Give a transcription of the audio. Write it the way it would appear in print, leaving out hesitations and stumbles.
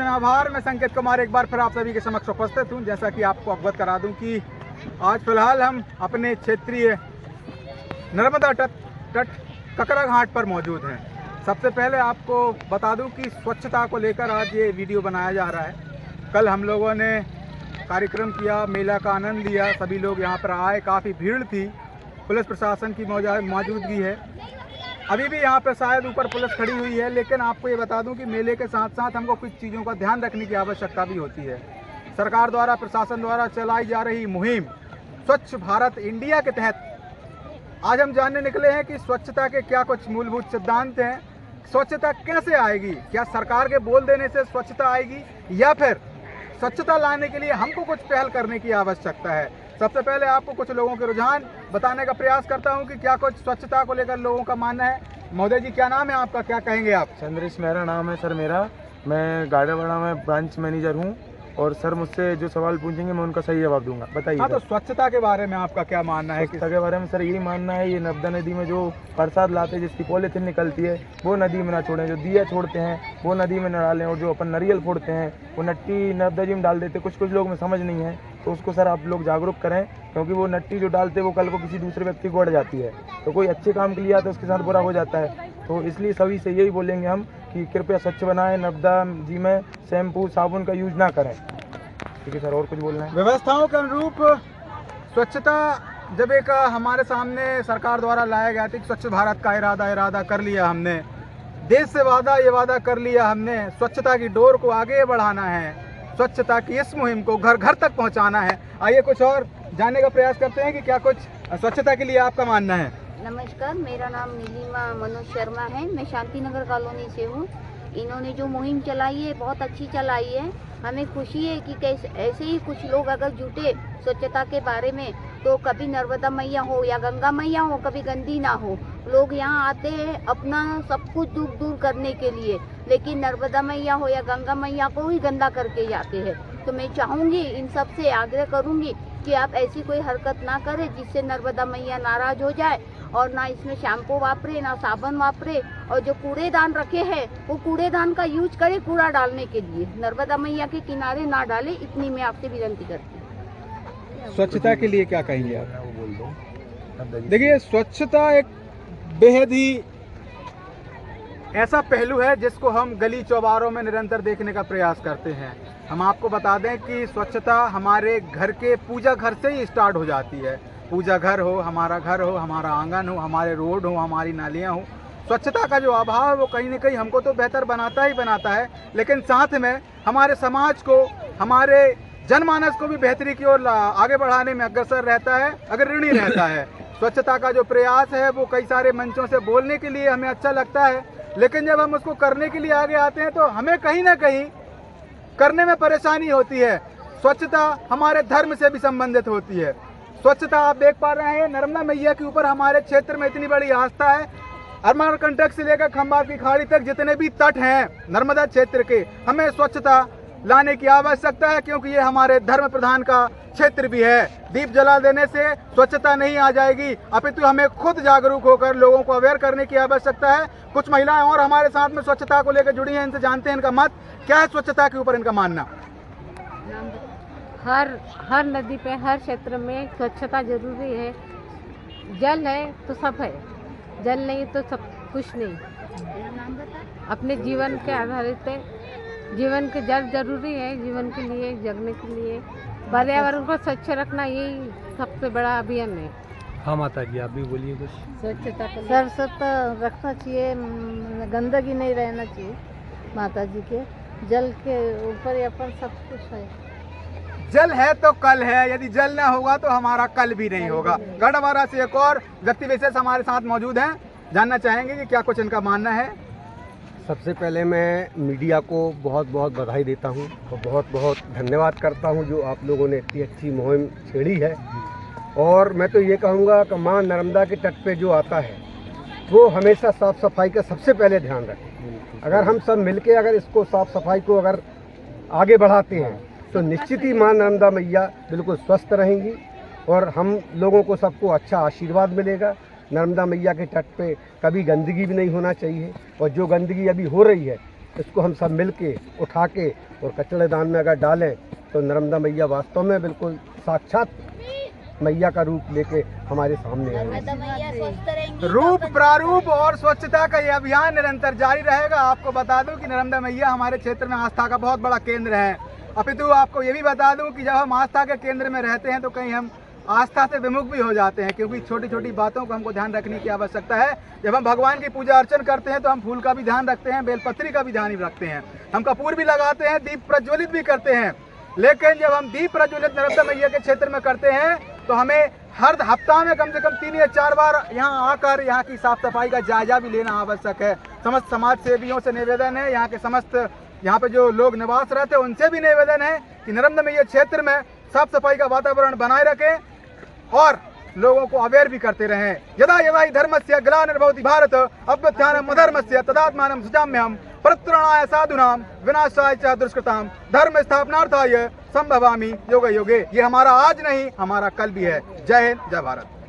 आभार। मैं संकेत कुमार एक बार फिर आप सभी के समक्ष उपस्थित हूं। जैसा कि आपको अवगत करा दूं कि आज फिलहाल हम अपने क्षेत्रीय नर्मदा तट ककरा घाट पर मौजूद हैं। सबसे पहले आपको बता दूं कि स्वच्छता को लेकर आज ये वीडियो बनाया जा रहा है। कल हम लोगों ने कार्यक्रम किया, मेला का आनंद लिया, सभी लोग यहाँ पर आए, काफ़ी भीड़ थी, पुलिस प्रशासन की मौजूदगी है। अभी भी यहाँ पर शायद ऊपर पुलिस खड़ी हुई है, लेकिन आपको ये बता दूं कि मेले के साथ साथ हमको कुछ चीज़ों का ध्यान रखने की आवश्यकता भी होती है। सरकार द्वारा, प्रशासन द्वारा चलाई जा रही मुहिम स्वच्छ भारत इंडिया के तहत आज हम जानने निकले हैं कि स्वच्छता के क्या कुछ मूलभूत सिद्धांत हैं। स्वच्छता कैसे आएगी? क्या सरकार के बोल देने से स्वच्छता आएगी या फिर स्वच्छता लाने के लिए हमको कुछ पहल करने की आवश्यकता है? सबसे पहले आपको कुछ लोगों के रुझान बताने का प्रयास करता हूं कि क्या कुछ स्वच्छता को लेकर लोगों का मानना है। महोदय जी, क्या नाम है आपका, क्या कहेंगे आप? चंद्रेश मेरा नाम है सर। मैं गाड़ावाड़ा में ब्रांच मैनेजर हूं और सर मुझसे जो सवाल पूछेंगे मैं उनका सही जवाब दूंगा। बताइए। हाँ, तो स्वच्छता के बारे में आपका क्या मानना है? स्वच्छता के बारे में सर यही मानना है, ये नर्मदा नदी में जो प्रसाद लाते हैं, जिसकी पॉलीथीन निकलती है, वो नदी में ना छोड़ें। जो दिया छोड़ते हैं वो नदी में न डालें, और जो अपन नारियल फोड़ते हैं वो नट्टी नर्मदा जी में डाल देते। कुछ लोग में समझ नहीं है, तो उसको सर आप लोग जागरूक करें, क्योंकि वो नट्टी जो डालते हैं वो कल को किसी दूसरे व्यक्ति को अड़ जाती है। तो कोई अच्छे काम के लिए आता है, उसके साथ बुरा हो जाता है। तो इसलिए सभी से यही बोलेंगे हम कि कृपया स्वच्छ बनाएं, नर्मदा जी में शैम्पू साबुन का यूज ना करें। ठीक है सर, और कुछ बोलना है? व्यवस्थाओं के अनुरूप स्वच्छता जब एक हमारे सामने सरकार द्वारा लाया गया था कि स्वच्छ भारत का इरादा कर लिया हमने, देश से ये वादा कर लिया हमने, स्वच्छता की डोर को आगे बढ़ाना है, स्वच्छता की इस मुहिम को घर घर तक पहुंचाना है। आइए कुछ और जानने का प्रयास करते हैं कि क्या कुछ स्वच्छता के लिए आपका मानना है। नमस्कार, मेरा नाम नीलिमा मनोज शर्मा है। मैं शांति नगर कॉलोनी से हूँ। इन्होंने जो मुहिम चलाई है बहुत अच्छी चलाई है। हमें खुशी है कि कैसे ऐसे ही कुछ लोग अगर जुटे स्वच्छता के बारे में, तो कभी नर्मदा मैया हो या गंगा मैया हो, कभी गंदी ना हो। लोग यहाँ आते हैं अपना सब कुछ दुख दूर करने के लिए, लेकिन नर्मदा मैया हो या गंगा मैया को ही गंदा करके जाते हैं। तो मैं चाहूँगी, इन सब से आग्रह करूँगी कि आप ऐसी कोई हरकत ना करें जिससे नर्मदा मैया नाराज हो जाए, और ना इसमें शैम्पू वापरे, ना साबुन वापरे, और जो कूड़ेदान रखे हैं वो कूड़ेदान का यूज करें कूड़ा डालने के लिए। नर्मदा मैया के किनारे ना डालें, इतनी मैं आपसे विनती करती हूँ। स्वच्छता के लिए क्या कहेंगे आप? देखिए, स्वच्छता एक बेहद ही ऐसा पहलू है जिसको हम गली चौबारों में निरंतर देखने का प्रयास करते हैं। हम आपको बता दें कि स्वच्छता हमारे घर के पूजा घर से ही स्टार्ट हो जाती है। पूजा घर हो, हमारा घर हो, हमारा आंगन हो, हमारे रोड हो, हमारी नालियाँ हो, स्वच्छता का जो अभाव है वो कहीं ना कहीं हमको तो बेहतर बनाता ही बनाता है, लेकिन साथ में हमारे समाज को, हमारे जनमानस को भी बेहतरी की ओर आगे बढ़ाने में अग्रसर रहता है, अग्रणी रहता है। स्वच्छता का जो प्रयास है वो कई सारे मंचों से बोलने के लिए हमें अच्छा लगता है, लेकिन जब हम उसको करने के लिए आगे आते हैं तो हमें कहीं ना कहीं करने में परेशानी होती है। स्वच्छता हमारे धर्म से भी संबंधित होती है। स्वच्छता आप देख पा रहे हैं, नर्मदा मैया के ऊपर हमारे क्षेत्र में इतनी बड़ी आस्था है। अमरकंटक से लेकर खंबात की खाड़ी तक जितने भी तट हैं नर्मदा क्षेत्र के, हमें स्वच्छता लाने की आवश्यकता है, क्योंकि ये हमारे धर्म प्रधान का क्षेत्र भी है। दीप जला देने से स्वच्छता नहीं आ जाएगी, अपितु हमें खुद जागरूक होकर लोगों को अवेयर करने की आवश्यकता है। कुछ महिलाएं और हमारे साथ में स्वच्छता को लेकर जुड़ी हैं, इनसे जानते हैं इनका मत क्या है स्वच्छता के ऊपर, इनका मानना। हर नदी पे, हर क्षेत्र में स्वच्छता जरूरी है। जल है तो सब है, जल नहीं तो सब कुछ नहीं। अपने जीवन के आधारित है, जीवन के जल जरूरी है, जीवन के लिए, जगने के लिए। पर्यावरण को स्वच्छ रखना यही सबसे बड़ा अभियान है। हाँ माता जी, आप भी बोलिए कुछ। स्वच्छता स्वच्छता रखना चाहिए, गंदगी नहीं रहना चाहिए। माता जी के जल के ऊपर ही अपन सब कुछ है। जल है तो कल है, यदि जल ना होगा तो हमारा कल भी नहीं होगा। गढ़वारा से एक और व्यक्ति विशेष हमारे साथ मौजूद हैं, जानना चाहेंगे कि क्या कुछ इनका मानना है। सबसे पहले मैं मीडिया को बहुत बहुत बधाई देता हूं और बहुत बहुत धन्यवाद करता हूं जो आप लोगों ने इतनी अच्छी मुहिम छेड़ी है। और मैं तो ये कहूँगा कि माँ नर्मदा के तट पे जो आता है वो हमेशा साफ़ सफाई का सबसे पहले ध्यान रखें। अगर हम सब मिलके अगर इसको साफ़ सफाई को अगर आगे बढ़ाते हैं तो निश्चित ही माँ नर्मदा मैया बिल्कुल स्वस्थ रहेंगी और हम लोगों को सबको अच्छा आशीर्वाद मिलेगा। नर्मदा मैया के तट पे कभी गंदगी भी नहीं होना चाहिए, और जो गंदगी अभी हो रही है इसको हम सब मिल के उठा के और कचड़ेदान में अगर डालें तो नर्मदा मैया वास्तव में बिल्कुल साक्षात मैया का रूप लेके हमारे सामने आएगी। रूप प्रारूप और स्वच्छता का ये अभियान निरंतर जारी रहेगा। आपको बता दूं कि नर्मदा मैया हमारे क्षेत्र में आस्था का बहुत बड़ा केंद्र है। अपितु आपको ये भी बता दूं कि जब हम आस्था के केंद्र में रहते हैं तो कहीं हम आस्था से विमुख भी हो जाते हैं, क्योंकि छोटी छोटी बातों को हमको ध्यान रखने की आवश्यकता है। जब हम भगवान की पूजा अर्चन करते हैं तो हम फूल का भी ध्यान रखते हैं, बेलपत्री का भी ध्यान रखते हैं, हम कपूर भी लगाते हैं, दीप प्रज्वलित भी करते हैं। लेकिन जब हम दीप प्रज्वलित नर्मदा मैया के क्षेत्र में करते हैं तो हमें हर हफ्ता में कम से कम 3 या 4 बार यहाँ आकर यहाँ की साफ सफाई का जायजा भी लेना आवश्यक है। समस्त समाज सेवियों से निवेदन है, यहाँ के समस्त यहाँ पे जो लोग निवास रहते हैं उनसे भी निवेदन है कि नर्मदा मैया क्षेत्र में साफ सफाई का वातावरण बनाए रखें और लोगों को अवेयर भी करते रहें। यदा यदा हि धर्मस्य ग्लानिर्भवति भारत अभ्युत्थानम् अधर्मस्य तदात्मानं सृजाम्यहम् परित्राणाय साधूनां विनाशाय च दुष्कृतां धर्म स्थापनार्थाय संभवामि युगे युगे। ये हमारा आज नहीं, हमारा कल भी है। जय हिंद, जय भारत।